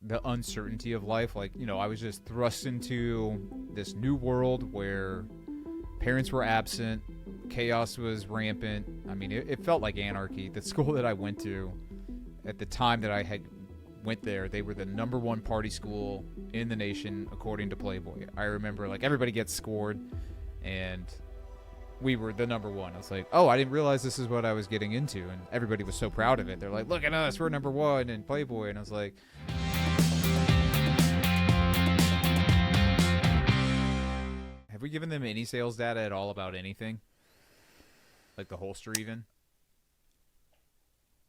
the uncertainty of life. Like, I was just thrust into this new world where parents were absent, chaos was rampant. I mean, it felt like anarchy. The school that I went to at the time that I had went there, they were the #1 party school in the nation according to Playboy. I remember, like, everybody gets scored, and we were the #1. I was like, oh, I didn't realize this is what I was getting into, and everybody was so proud of it. They're like, look at us, we're #1 in Playboy. And I was like, have we given them any sales data at all about anything? Like the holster even?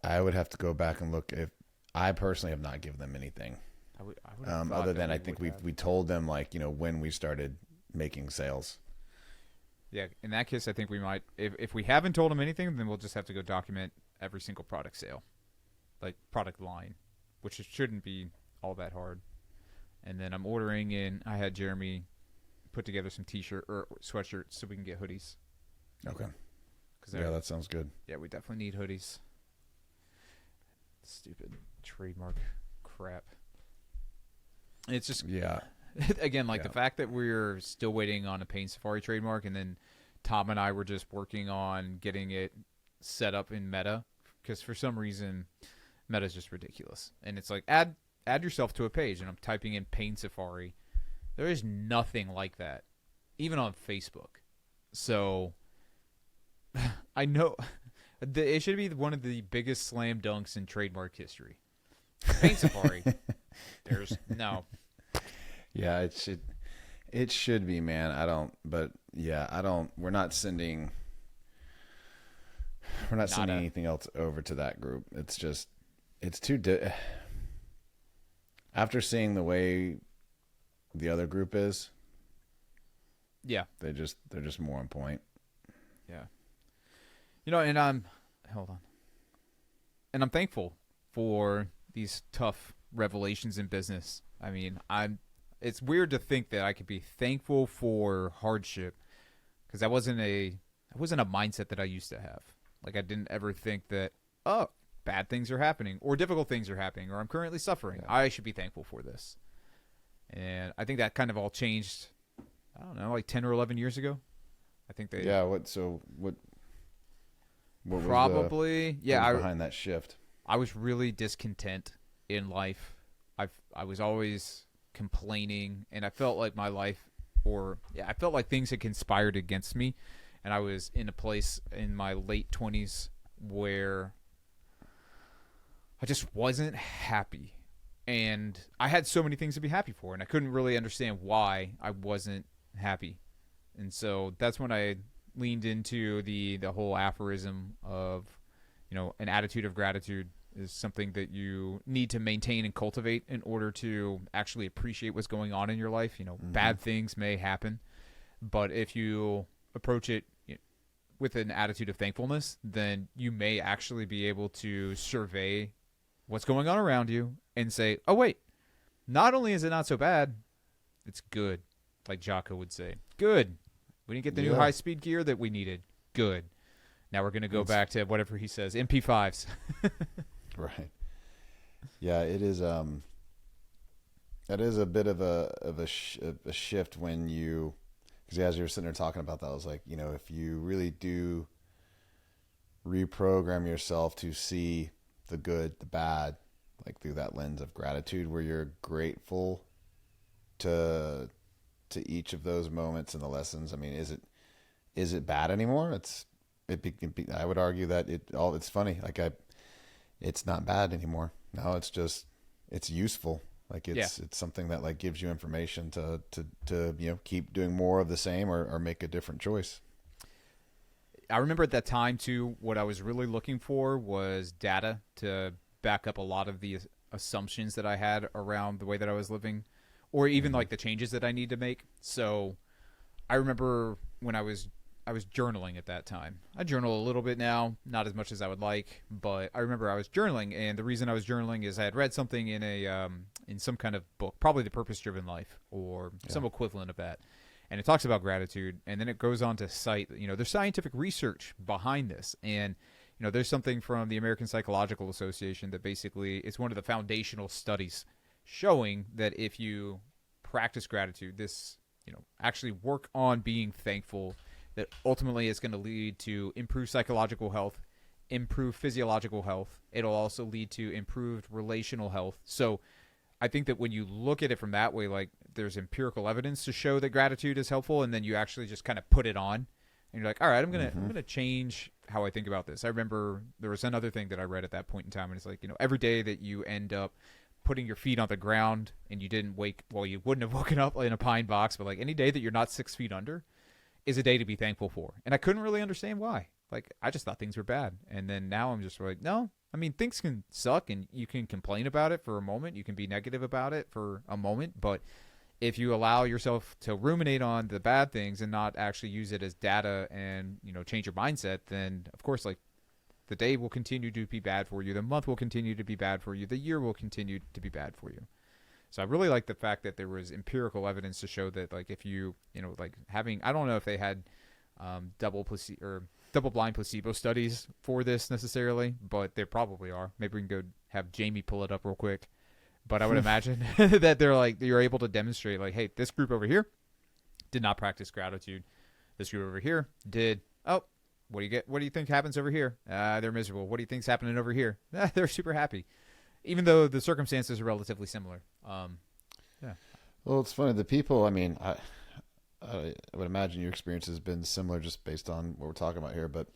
I would have to go back and look. If I personally have not given them anything, I would have other thought than that I think would have. we told them, like, when we started making sales. Yeah, in that case, I think we might. If we haven't told them anything, then we'll just have to go document every single product sale, like product line, which it shouldn't be all that hard. And then I'm ordering in. I had Jeremy put together some t-shirt or sweatshirts so we can get hoodies. Okay. Yeah, that sounds good. Yeah, we definitely need hoodies. Stupid trademark crap. It's just again, like the fact that we're still waiting on a Pain Safari trademark, and then Tom and I were just working on getting it set up in Meta, because for some reason Meta is just ridiculous. And it's like add yourself to a page, and I'm typing in Pain Safari. There is nothing like that, even on Facebook. So I know it should be one of the biggest slam dunks in trademark history. Pain Safari. There's no. Yeah, it should be, man. We're not sending anything else over to that group. It's just, it's too after seeing the way the other group is. Yeah. They're just more on point. Yeah. And hold on. And I'm thankful for these tough revelations in business. I mean, it's weird to think that I could be thankful for hardship, because that wasn't a mindset that I used to have. Like, I didn't ever think that, oh, bad things are happening or difficult things are happening or I'm currently suffering. Yeah. I should be thankful for this. And I think that kind of all changed, I don't know, like 10 or 11 years ago. I think they... Yeah, what probably... what was behind that shift? I was really discontent in life. I was always complaining, and I felt like my life, I felt like things had conspired against me, and I was in a place in my late 20s where I just wasn't happy. And I had so many things to be happy for, and I couldn't really understand why I wasn't happy. And so that's when I leaned into the whole aphorism of, an attitude of gratitude is something that you need to maintain and cultivate in order to actually appreciate what's going on in your life. Bad things may happen, but if you approach it with an attitude of thankfulness, then you may actually be able to survey what's going on around you and say, oh, wait, not only is it not so bad, it's good. Like Jocko would say, good. We didn't get the new high-speed gear that we needed. Good. Now we're going to go back to whatever he says, MP5s. Right. Yeah, it is. That is a bit of a shift when you, because as you were sitting there talking about that, I was like, if you really do reprogram yourself to see the good, the bad, like through that lens of gratitude, where you're grateful to each of those moments and the lessons. I mean, is it bad anymore? I would argue that it's funny. Like it's not bad anymore. No, it's useful. Like it's something that like gives you information to keep doing more of the same or make a different choice. I remember at that time too, what I was really looking for was data to back up a lot of the assumptions that I had around the way that I was living, or even like the changes that I need to make. So I remember when I was journaling at that time. I journal a little bit now, not as much as I would like, but I remember I was journaling, and the reason I was journaling is I had read something in in some kind of book, probably The Purpose-Driven Life or some equivalent of that. And it talks about gratitude, and then it goes on to cite, there's scientific research behind this. And, there's something from the American Psychological Association that basically it's one of the foundational studies showing that if you practice gratitude, this, actually work on being thankful, that ultimately it's going to lead to improved psychological health, improved physiological health. It'll also lead to improved relational health. So I think that when you look at it from that way, like there's empirical evidence to show that gratitude is helpful, and then you actually just kind of put it on, and you're like, all right, I'm gonna change how I think about this. I remember there was another thing that I read at that point in time, and it's like, every day that you end up putting your feet on the ground and you didn't you wouldn't have woken up in a pine box, but like any day that you're not 6 feet under is a day to be thankful for. And I couldn't really understand why. Like, I just thought things were bad. And then now I'm just like, no, I mean, things can suck and you can complain about it for a moment. You can be negative about it for a moment. But if you allow yourself to ruminate on the bad things and not actually use it as data and, change your mindset, then of course, like, the day will continue to be bad for you. The month will continue to be bad for you. The year will continue to be bad for you. So I really like the fact that there was empirical evidence to show that, like, if you, like having, I don't know if they had double blind placebo studies for this necessarily, but there probably are. Maybe we can go have Jamie pull it up real quick. But I would imagine that they're like, you're able to demonstrate, like, hey, this group over here did not practice gratitude. This group over here did. Oh, what do you get? What do you think happens over here? They're miserable. What do you think's happening over here? They're super happy, even though the circumstances are relatively similar. Yeah. Well, it's funny. The people, I mean, I would imagine your experience has been similar just based on what we're talking about here. But,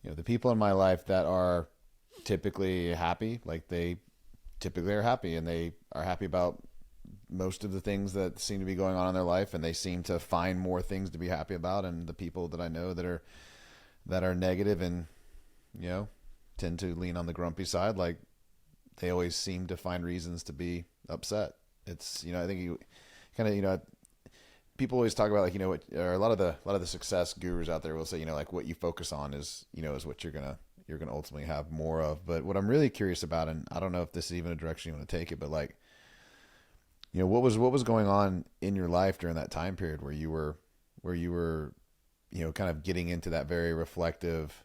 the people in my life that are typically happy, like they typically are happy, and they are happy about most of the things that seem to be going on in their life, and they seem to find more things to be happy about. And the people that I know that are negative and, tend to lean on the grumpy side, like they always seem to find reasons to be upset. It's, I think you kind of, people always talk about, like, or a lot of the success gurus out there will say, like what you focus on is, is what you're going to ultimately have more of. But what I'm really curious about, and I don't know if this is even a direction you want to take it, but like, what was going on in your life during that time period where you were, kind of getting into that very reflective,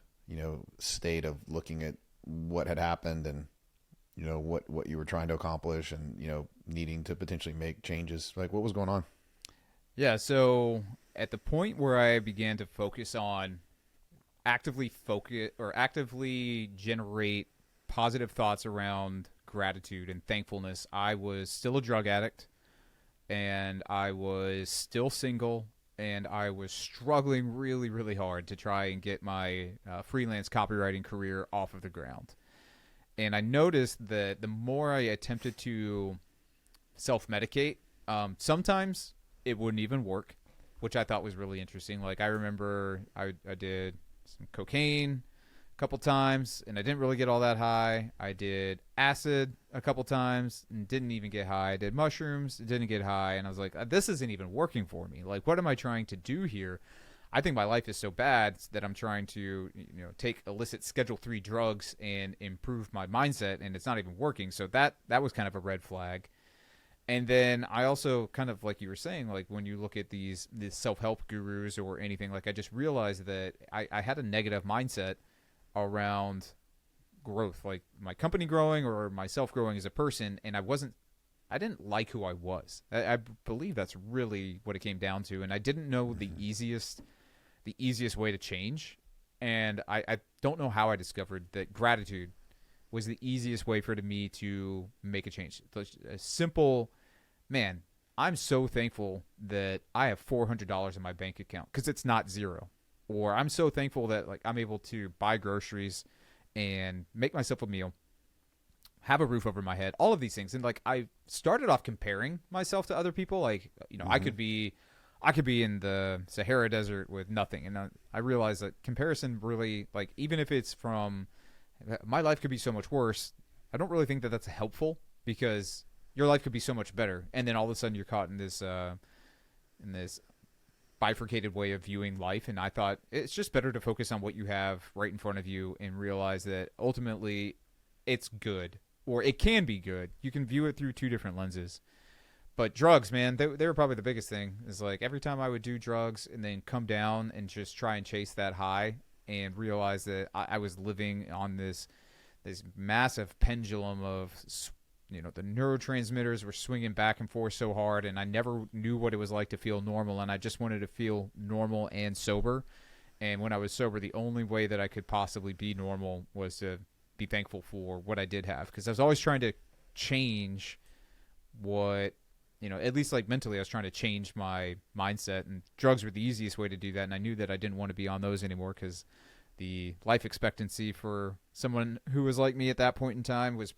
state of looking at what had happened and, what you were trying to accomplish and, needing to potentially make changes. Like, what was going on? Yeah. So at the point where I began to actively generate positive thoughts around gratitude and thankfulness, I was still a drug addict, and I was still single, and I was struggling really, really hard to try and get my freelance copywriting career off of the ground. And I noticed that the more I attempted to self-medicate, sometimes it wouldn't even work, which I thought was really interesting. Like, I remember I did some cocaine a couple times, and I didn't really get all that high. I did acid a couple times and didn't even get high. I did mushrooms, didn't get high. And I was like, this isn't even working for me. Like, what am I trying to do here? I think my life is so bad that I'm trying to, take illicit Schedule 3 drugs and improve my mindset, and it's not even working. So that was kind of a red flag. And then I also, kind of like you were saying, like when you look at these self-help gurus or anything, like I just realized that I had a negative mindset around growth, like my company growing or myself growing as a person, and I didn't like who I was. I believe that's really what it came down to, and I didn't know the easiest way to change. And I don't know how I discovered that gratitude was the easiest way for me to make a change. A simple, man, I'm so thankful that I have $400 in my bank account because it's not zero. Or I'm so thankful that, like, I'm able to buy groceries and make myself a meal, have a roof over my head, all of these things. And like, I started off comparing myself to other people. Like, I could be in the Sahara Desert with nothing. And I realized that comparison really, like, even if it's from, my life could be so much worse, I don't really think that that's helpful, because your life could be so much better. And then all of a sudden you're caught in this bifurcated way of viewing life. And I thought it's just better to focus on what you have right in front of you and realize that ultimately it's good, or it can be good. You can view it through two different lenses. But drugs, man, they were probably the biggest thing. Is like every time I would do drugs and then come down and just try and chase that high and realize that I was living on this massive pendulum of the neurotransmitters were swinging back and forth so hard, and I never knew what it was like to feel normal, and I just wanted to feel normal and sober. And when I was sober, the only way that I could possibly be normal was to be thankful for what I did have, because I was always trying to change what, at least like mentally, I was trying to change my mindset, and drugs were the easiest way to do that. And I knew that I didn't want to be on those anymore, because the life expectancy for someone who was like me at that point in time was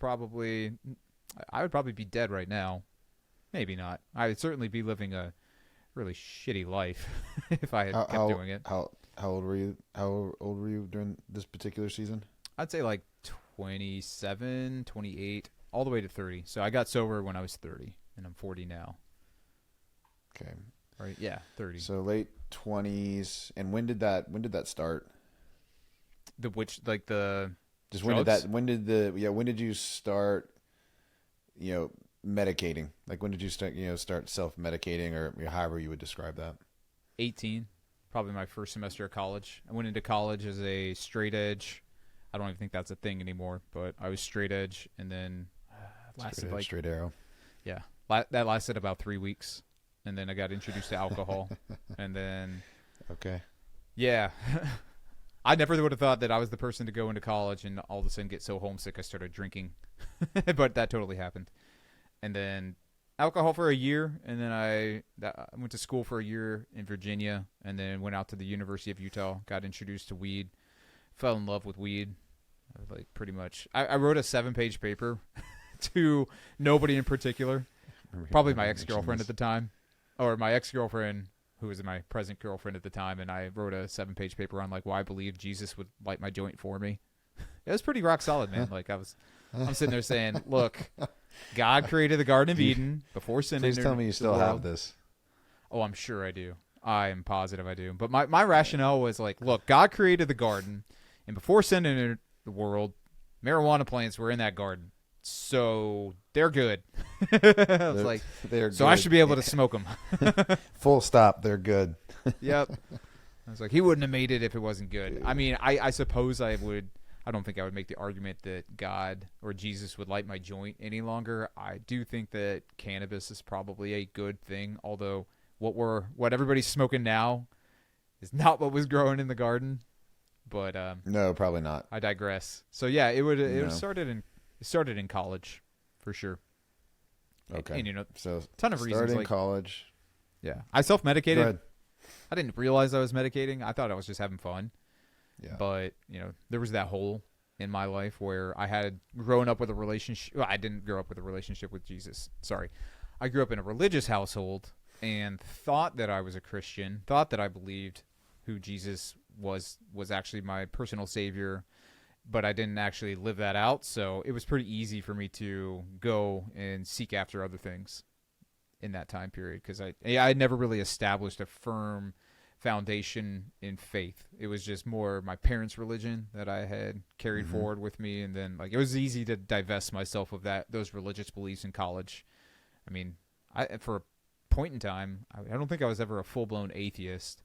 I would probably be dead right now. Maybe not. I would certainly be living a really shitty life if I had kept doing it. How old were you? How old were you during this particular season? I'd say like 27, 28, all the way to 30. So I got sober when I was 30, and I'm 40 now. Okay. Right? Yeah, 30. So late 20s. And when did that start? When did you start, medicating? Like, when did you start self-medicating, or however you would describe that? 18, probably my first semester of college. I went into college as a straight edge. I don't even think that's a thing anymore, but I was straight edge, and then lasted straight arrow. Yeah, that lasted about 3 weeks, and then I got introduced to alcohol, and then okay, yeah. I never would have thought that I was the person to go into college and all of a sudden get so homesick I started drinking. But that totally happened. And then alcohol for a year, and then I went to school for a year in Virginia, and then went out to the University of Utah, got introduced to weed, fell in love with weed. Like, pretty much. I wrote a 7-page paper to nobody in particular. Probably my ex-girlfriend at the time. Or my ex-girlfriend, who was my present girlfriend at the time, and I wrote a 7-page paper on like why I believe Jesus would light my joint for me. It was pretty rock solid, man. Like, I'm sitting there saying, look, God created the Garden of Eden before sin. Please tell me you still have this. Oh, I'm sure I do. I am positive I do. But my rationale was like, look, God created the garden, and before sin entered the world, marijuana plants were in that garden. So they're good. I was like, they're so good. I should be able to smoke them. Full stop. They're good. Yep. I was like, he wouldn't have made it if it wasn't good. I mean, I suppose I would. I don't think I would make the argument that God or Jesus would light my joint any longer. I do think that cannabis is probably a good thing, although what everybody's smoking now is not what was growing in the garden. But no, probably not. I digress. So yeah, it started in college, for sure. Okay. And so ton of reasons. Starting college. Yeah, I self-medicated. Go ahead. I didn't realize I was medicating. I thought I was just having fun. Yeah. But there was that hole in my life where I had grown up with a relationship. Well, I didn't grow up with a relationship with Jesus. Sorry, I grew up in a religious household and thought that I was a Christian. Thought that I believed who Jesus was actually my personal savior. But I didn't actually live that out, so it was pretty easy for me to go and seek after other things in that time period, because I had never really established a firm foundation in faith. It was just more my parents' religion that I had carried forward with me, and then like it was easy to divest myself of those religious beliefs in college. I mean, for a point in time, I don't think I was ever a full-blown atheist.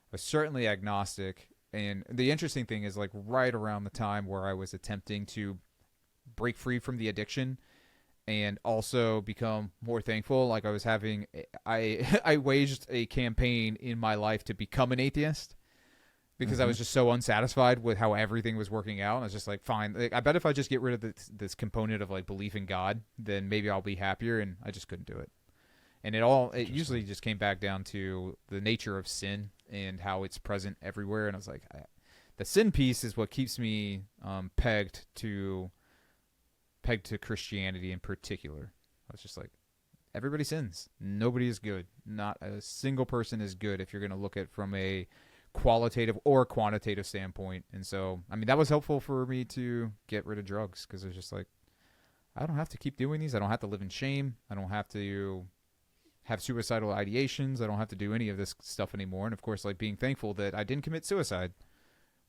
I was certainly agnostic. And the interesting thing is, like, right around the time where I was attempting to break free from the addiction and also become more thankful, like I waged a campaign in my life to become an atheist because I was just so unsatisfied with how everything was working out. And I was just like, fine, like, I bet if I just get rid of this component of like belief in God, then maybe I'll be happier. And I just couldn't do it. And it usually just came back down to the nature of sin and how it's present everywhere. And I was like, the sin piece is what keeps me pegged to Christianity in particular. I was just like, everybody sins. Nobody is good. Not a single person is good if you're going to look at it from a qualitative or quantitative standpoint. And so, I mean, that was helpful for me to get rid of drugs, because it was just like, I don't have to keep doing these. I don't have to live in shame. I don't have to have suicidal ideations. I don't have to do any of this stuff anymore. And of course, like, being thankful that I didn't commit suicide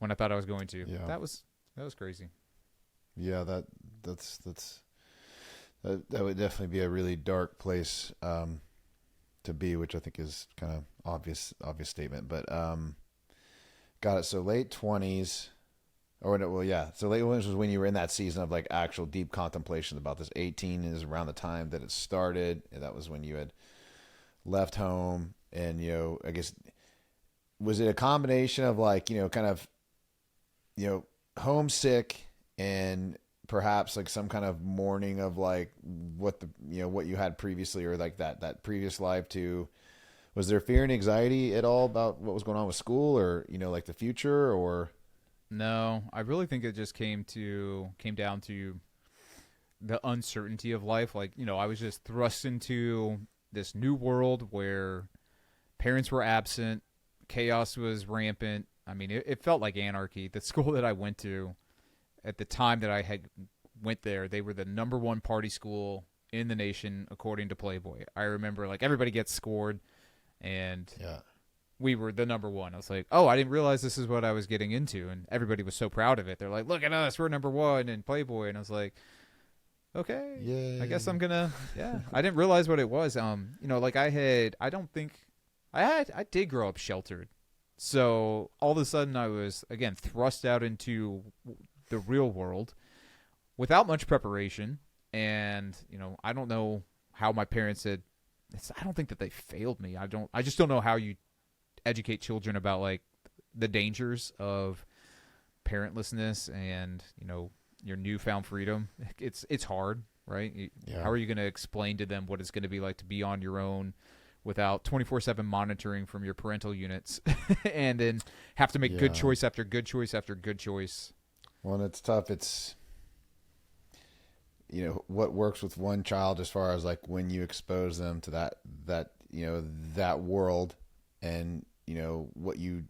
when I thought I was going to. Yeah. That was crazy. Yeah, that would definitely be a really dark place to be, which I think is kind of obvious statement. But got it. So late 20s. Or no, well, yeah. So late 20s was when you were in that season of like actual deep contemplation about this. 18 is around the time that it started. And that was when you had left home, and I guess, was it a combination of like kind of homesick and perhaps like some kind of mourning of like what the what you had previously, or like that previous life too? Was there fear and anxiety at all about what was going on with school, or like the future, or? No, I really think it just came down to the uncertainty of life. Like, I was just thrust into this new world where parents were absent, chaos was rampant. I mean, it felt like anarchy. The school that I went to at the time that I had went there, they were the number one party school in the nation according to Playboy. I remember like everybody gets scored, and Yeah. we were the number one. I was like, oh, I didn't realize this is what I was getting into, and everybody was so proud of it. They're like, look at us, we're number one in Playboy, and I was like, okay, Yay. I guess I'm gonna, yeah. I didn't realize what it was. Like I did grow up sheltered, so all of a sudden I was again thrust out into the real world without much preparation, and I don't know how my parents said. I don't think that they failed me. I just don't know how you educate children about like the dangers of parentlessness and your newfound freedom. It's hard, right? Yeah. How are you going to explain to them what it's going to be like to be on your own without 24/7 monitoring from your parental units, and then have to make good choice after good choice after good choice? Well, and it's tough. It's what works with one child as far as like when you expose them to that world, and what you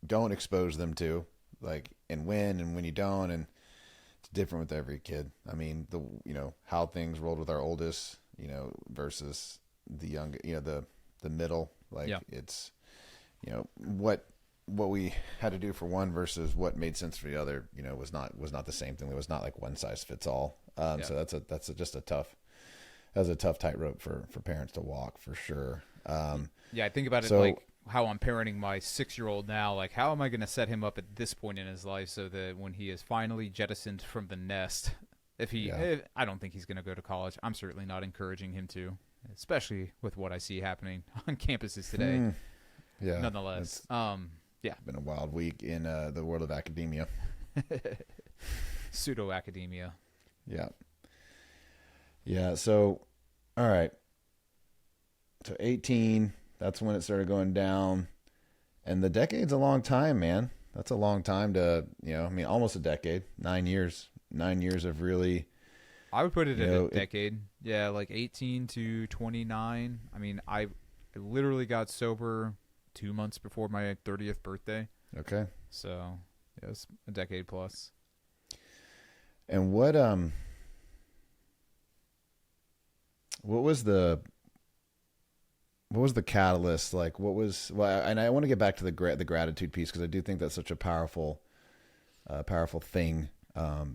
don't expose them to, like, and when you don't, and it's different with every kid. I mean, how things rolled with our oldest, versus the young, the middle, like, Yeah. it's what we had to do for one versus what made sense for the other, was not the same thing. It was not like one size fits all. So that's just a tough tightrope for parents to walk, for sure. Yeah, I think about it like how I'm parenting my 6-year-old now. Like, how am I going to set him up at this point in his life so that when he is finally jettisoned from the nest, I don't think he's going to go to college. I'm certainly not encouraging him to, especially with what I see happening on campuses today. Yeah. Nonetheless, It's been a wild week in the world of academia. Pseudo academia. Yeah. Yeah. So, all right. So 18, that's when it started going down. And the decade's a long time, man. That's a long time to, almost a decade, 9 years. 9 years of really. I would put it at a decade. Yeah, like 18 to 29. I mean, I literally got sober 2 months before my 30th birthday. Okay. So, yeah, it's a decade plus. And what was the catalyst? Like, and I want to get back to the gratitude piece, because I do think that's such a powerful thing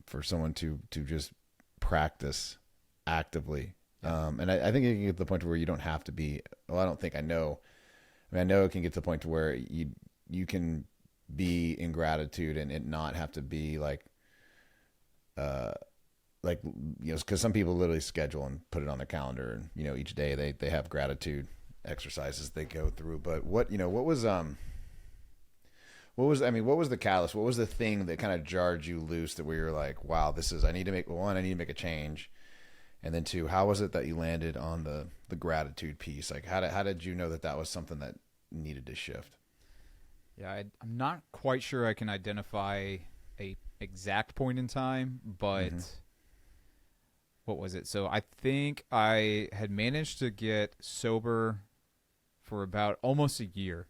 for someone to just practice actively. And I think it can get to the point where you don't have to be. Well, I don't think I know. I mean, I know it can get to the point to where you can be in gratitude and it not have to be like because some people literally schedule and put it on their calendar, and each day they have gratitude exercises they go through. But what was the catalyst? What was the thing that kind of jarred you loose, that where you're like, wow, I need to make a change, and then two, how was it that you landed on the gratitude piece? Like, how did you know that was something that needed to shift? Yeah, I'm not quite sure I can identify a exact point in time, but what was it? So I think I had managed to get sober for about almost a year.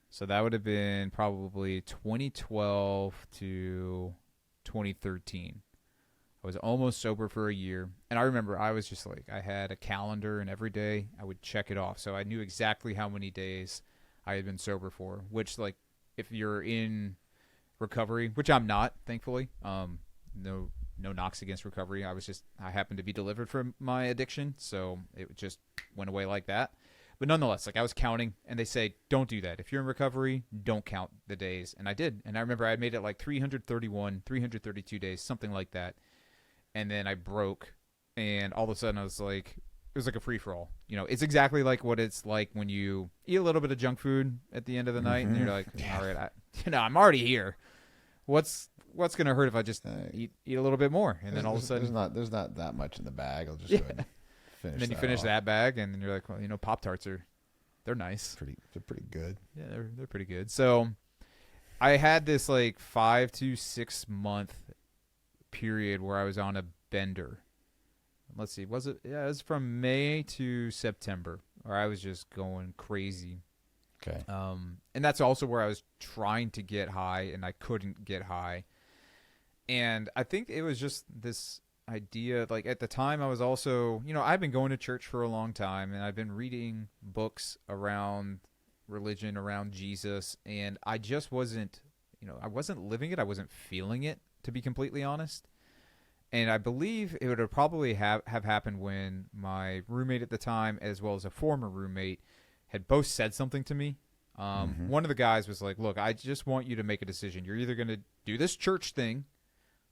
So that would have been probably 2012 to 2013. I was almost sober for a year. And I remember I was just like, I had a calendar, and every day I would check it off. So I knew exactly how many days I had been sober for, which, like, if you're in recovery, which I'm not, thankfully, no knocks against recovery. I happened to be delivered from my addiction, so it just went away like that. But nonetheless, like I was counting, and they say, don't do that. If you're in recovery, don't count the days. And I did. And I remember I made it like 331, 332 days, something like that. And then I broke, and all of a sudden I was like, it was like a free-for-all. You know, it's exactly like what it's like when you eat a little bit of junk food at the end of the night, and you're like, all right, I'm already here. What's going to hurt if I just eat a little bit more? And then all of a sudden... There's not that much in the bag. I'll just go ahead and finish. And then you finish that bag, and then you're like, well, you know, Pop-Tarts they're nice. They're pretty good. Yeah, they're pretty good. So I had this like 5 to 6 month period where I was on a bender. Let's see, was it? Yeah, it was from May to September, where I was just going crazy. Okay. And that's also where I was trying to get high, and I couldn't get high. And I think it was just this idea, like at the time I was also, you know, I've been going to church for a long time, and I've been reading books around religion, around Jesus, and I just wasn't, you know, I wasn't living it. I wasn't feeling it, to be completely honest. And I believe it would have probably have happened when my roommate at the time, as well as a former roommate, had both said something to me. One of the guys was like, look, I just want you to make a decision. You're either going to do this church thing,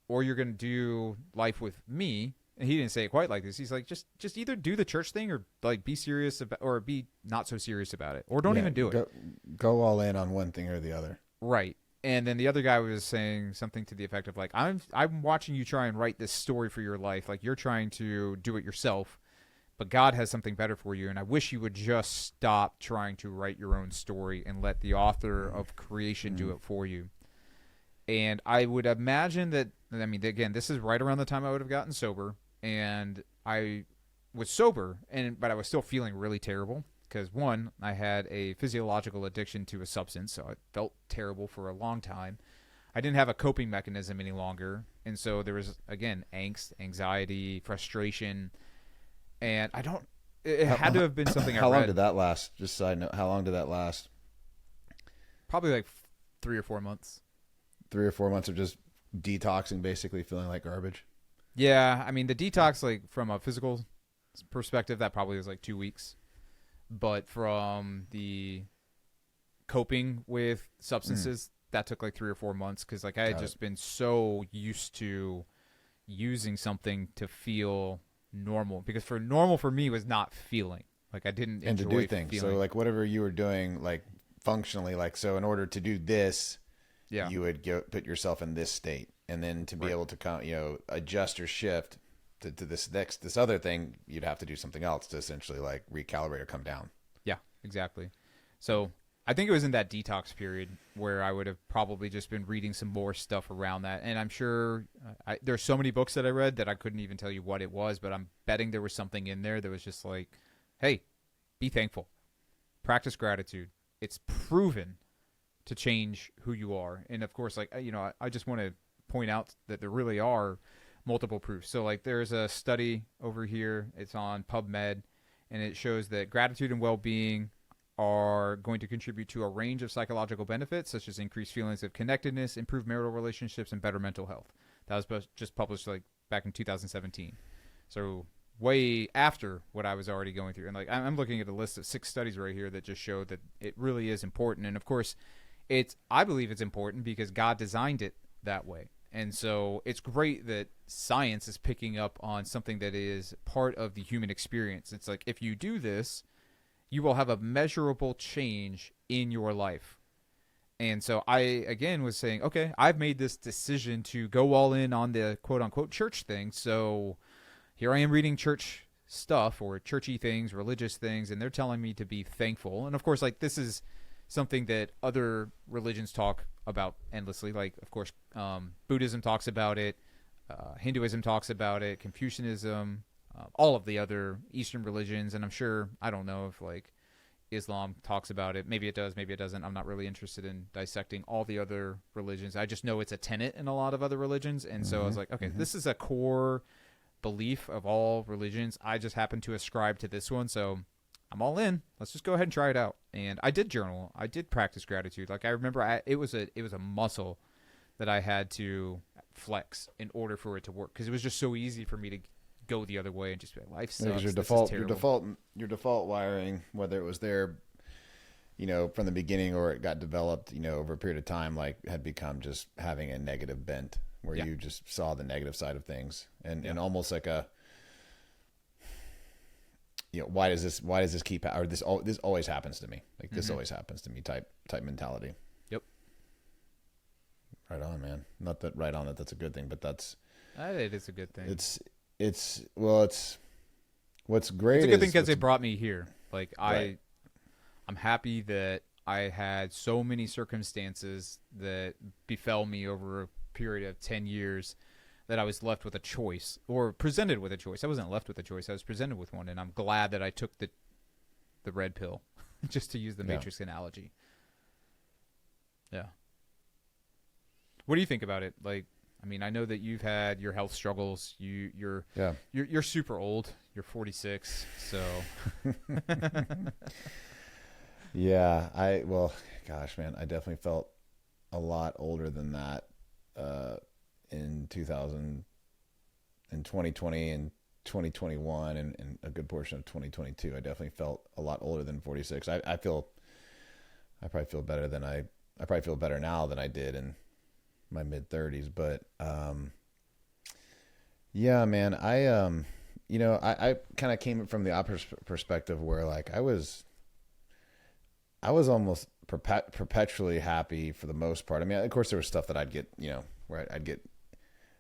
or you're going to do life with me. And he didn't say it quite like this. He's like, just either do the church thing, or like be serious about, or be not so serious about it, or don't even do it. Go all in on one thing or the other. Right. And then the other guy was saying something to the effect of like, I'm watching you try and write this story for your life. Like you're trying to do it yourself, but God has something better for you. And I wish you would just stop trying to write your own story and let the author of creation do it for you. And I would imagine that, I mean, again, this is right around the time I would have gotten sober, and I was sober, but I was still feeling really terrible. Because one, I had a physiological addiction to a substance, so I felt terrible for a long time. I didn't have a coping mechanism any longer, and so there was, again, angst, anxiety, frustration, and it had to have been something I read. How long did that last? Just side note, how long did that last? Probably like 3 or 4 months. 3 or 4 months of just detoxing, basically feeling like garbage? Yeah, I mean, the detox, like, from a physical perspective, that probably was like 2 weeks. But from the coping with substances, that took like 3 or 4 months, because like I had just been so used to using something to feel normal. Because normal for me was not feeling. Like I didn't enjoy to do things. Feeling. So like whatever you were doing, like functionally, like so in order to do this, you would put yourself in this state, and then to be able to adjust or shift to this other thing, you'd have to do something else to essentially like recalibrate or come down. Yeah, exactly. So I think it was in that detox period where I would have probably just been reading some more stuff around that. And I'm sure there's so many books that I read that I couldn't even tell you what it was, but I'm betting there was something in there that was just like, hey, be thankful, practice gratitude. It's proven to change who you are. And of course, like, you know, I just want to point out that there really are multiple proofs. So like there's a study over here, it's on PubMed, and it shows that gratitude and well-being are going to contribute to a range of psychological benefits, such as increased feelings of connectedness, improved marital relationships, and better mental health. That was just published like back in 2017. So way after what I was already going through. And like I'm looking at a list of 6 studies right here that just show that it really is important. And of course, I believe it's important because God designed it that way. And so it's great that science is picking up on something that is part of the human experience. It's like, if you do this, you will have a measurable change in your life. And so I, again, was saying, okay, I've made this decision to go all in on the quote-unquote church thing. So here I am reading church stuff or churchy things, religious things, and they're telling me to be thankful. And, of course, like this is something that other religions talk about endlessly. Like, of course, Buddhism talks about it, Hinduism talks about it, Confucianism, all of the other Eastern religions, and I'm sure, I don't know if like Islam talks about it. Maybe it does, maybe it doesn't. I'm not really interested in dissecting all the other religions. I just know it's a tenet in a lot of other religions, and so I was like, okay, this is a core belief of all religions. I just happen to ascribe to this one, so I'm all in. Let's just go ahead and try it out. And I did journal. I did practice gratitude. Like I remember, it was a muscle that I had to flex in order for it to work, because it was just so easy for me to go the other way and just be like, life sucks. Because your default wiring, whether it was there, from the beginning or it got developed, over a period of time, like had become just having a negative bent where you just saw the negative side of things and almost like a, why does this keep, or this always happens to me. Like this always happens to me type mentality. Yep. Right on, man. Not that right on that's a good thing, but that's, it is a good thing. It's what's great. It's a good thing because it brought me here. Like I'm happy that I had so many circumstances that befell me over a period of 10 years that I was left with a choice, or presented with a choice. I wasn't left with a choice. I was presented with one, and I'm glad that I took the red pill, just to use the Matrix analogy. Yeah. What do you think about it? Like, I mean, I know that you've had your health struggles. You're super old. You're 46, so. Yeah, gosh, man, I definitely felt a lot older than that in 2020 and 2021 and a good portion of 2022. I definitely felt a lot older than 46. I probably feel better now than I did in my mid 30s, but yeah, man, I kind of came from the opposite perspective where like I was almost perpetually happy for the most part. I mean, of course there was stuff that I'd get, where I'd get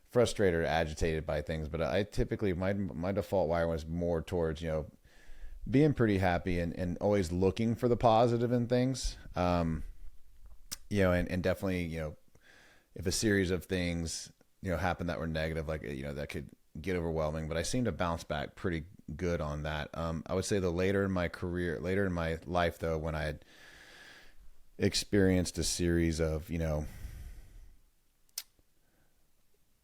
frustrated or agitated by things, but I typically, my default wire was more towards, being pretty happy and always looking for the positive in things. And definitely, if a series of things, happened that were negative, like, that could get overwhelming, but I seem to bounce back pretty good on that. I would say later in my life though, when I had experienced a series of,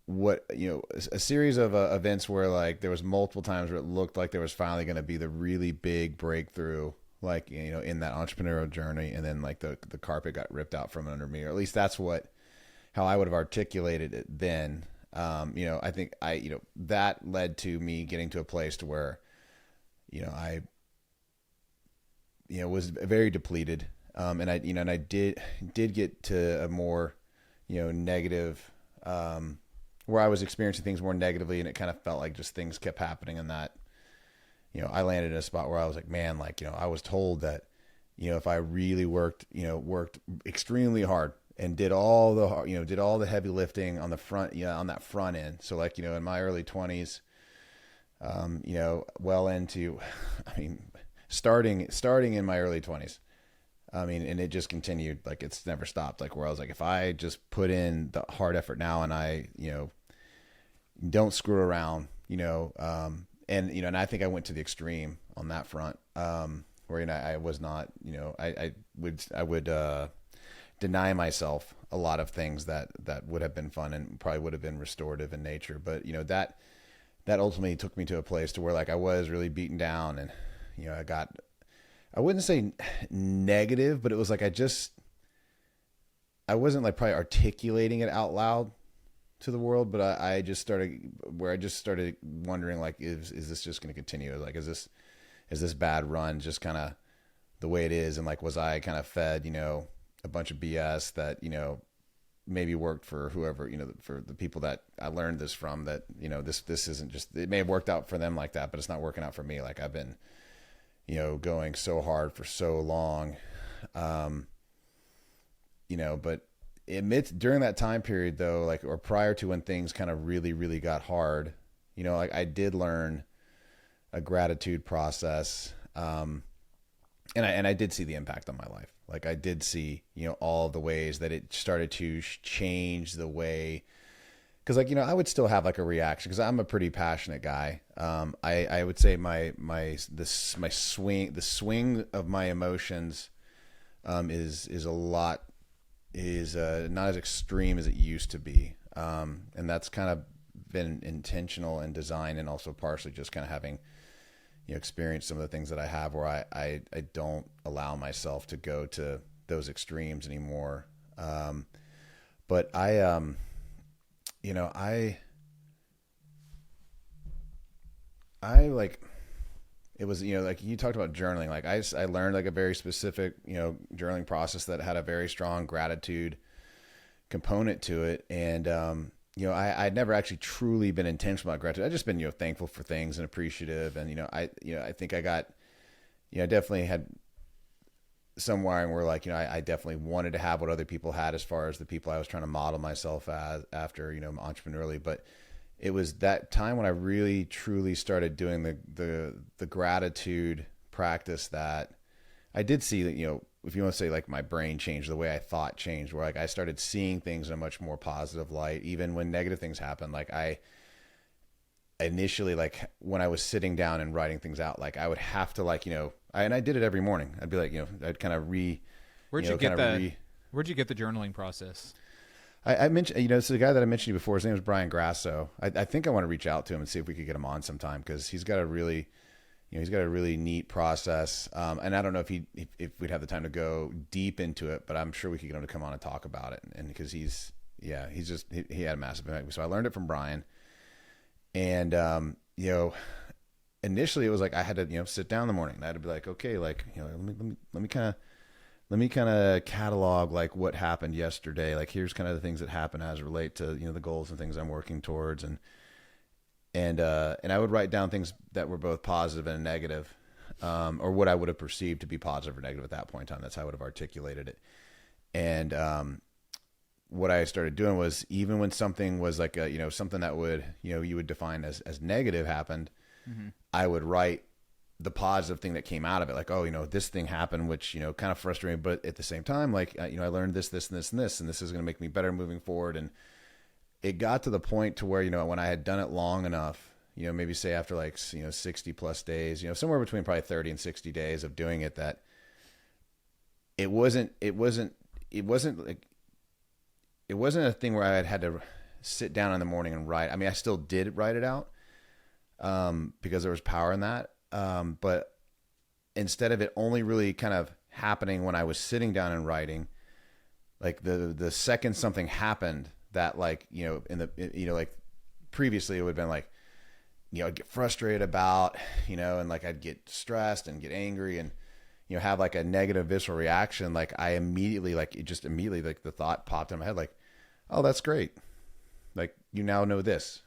a series of events where like there was multiple times where it looked like there was finally going to be the really big breakthrough, like, in that entrepreneurial journey. And then like the carpet got ripped out from under me, or at least that's how I would have articulated it then. I think that led to me getting to a place to where, I, was very depleted. And I did get to a more, negative, where I was experiencing things more negatively, and it kind of felt like just things kept happening, and that, I landed in a spot where I was like, man, like, I was told that, if I really worked extremely hard and did all the heavy lifting on the front, on that front end. So like, in my early 20s, well into, I mean, starting in my early 20s. I mean, and it just continued, like it's never stopped. Like where I was like, if I just put in the hard effort now and I, don't screw around, and I think I went to the extreme on that front, where, I was not, I would deny myself a lot of things that would have been fun and probably would have been restorative in nature. But, that ultimately took me to a place to where like I was really beaten down, and, I wouldn't say negative, but it was like, I wasn't like probably articulating it out loud to the world, but I just started wondering like, is this just going to continue? Like, is this bad run just kind of the way it is? And like, was I kind of fed, a bunch of BS that, maybe worked for whoever, for the people that I learned this from, that, this isn't just, it may have worked out for them like that, but it's not working out for me. Like I've been, going so hard for so long, but during that time period though, like, or prior to when things kind of really, really got hard, like I did learn a gratitude process. And I did see the impact on my life. Like I did see, all of the ways that it started to change the way, cause like, I would still have like a reaction, cause I'm a pretty passionate guy. I would say the swing of my emotions, is not as extreme as it used to be. And that's kind of been intentional and design, and also partially just kind of having, experience some of the things that I have where I don't allow myself to go to those extremes anymore. But I like, it was, like you talked about journaling. Like I learned like a very specific, journaling process that had a very strong gratitude component to it. And, I'd never actually truly been intentional about gratitude. I'd just been, thankful for things and appreciative. And, I think I got, definitely had some wiring where like, I definitely wanted to have what other people had as far as the people I was trying to model myself as after, entrepreneurially. But it was that time when I really truly started doing the gratitude practice that I did see that, if you want to say like my brain changed, the way I thought changed, where like I started seeing things in a much more positive light, even when negative things happened. Like I initially, like when I was sitting down and writing things out, like I would have to like, and I did it every morning. I'd be like, I'd kind of Where'd you get the journaling process? I mentioned, so the guy that I mentioned before, his name is Brian Grasso. I think I want to reach out to him and see if we could get him on sometime, because he's got a really, he's got a really neat process. And I don't know if we'd have the time to go deep into it, but I'm sure we could get him to come on and talk about it. And because he had a massive impact. So I learned it from Brian. And, initially it was like I had to, sit down in the morning. I had to be like, okay, like, let me kind of catalog like what happened yesterday. Like here's kind of the things that happen as relate to, the goals and things I'm working towards. And I would write down things that were both positive and negative, or what I would have perceived to be positive or negative at that point in time. That's how I would have articulated it. And, what I started doing was, even when something was like something that would, you would define as negative happened, mm-hmm. I would write the positive thing that came out of it. Like, oh, this thing happened, which, kind of frustrated me, but at the same time, like, I learned this, and this, and this, and this is going to make me better moving forward. And it got to the point to where, when I had done it long enough, maybe say after like, 60 plus days, somewhere between probably 30 and 60 days of doing it, that it wasn't a thing where I had to sit down in the morning and write. I mean, I still did write it out, because there was power in that. But instead of it only really kind of happening when I was sitting down and writing, like the second something happened that like, like previously it would have been like, I'd get frustrated about, and like I'd get stressed and get angry and, have like a negative visceral reaction. Like I immediately, like the thought popped in my head, like, oh, that's great. Like you now know this,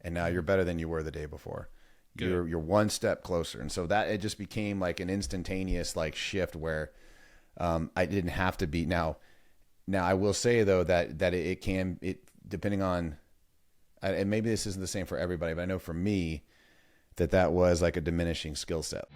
and now you're better than you were the day before. Good. You're one step closer. And so that it just became like an instantaneous like shift where, I didn't have to be now I will say though that it can, depending on, and maybe this isn't the same for everybody, but I know for me that was like a diminishing skill set.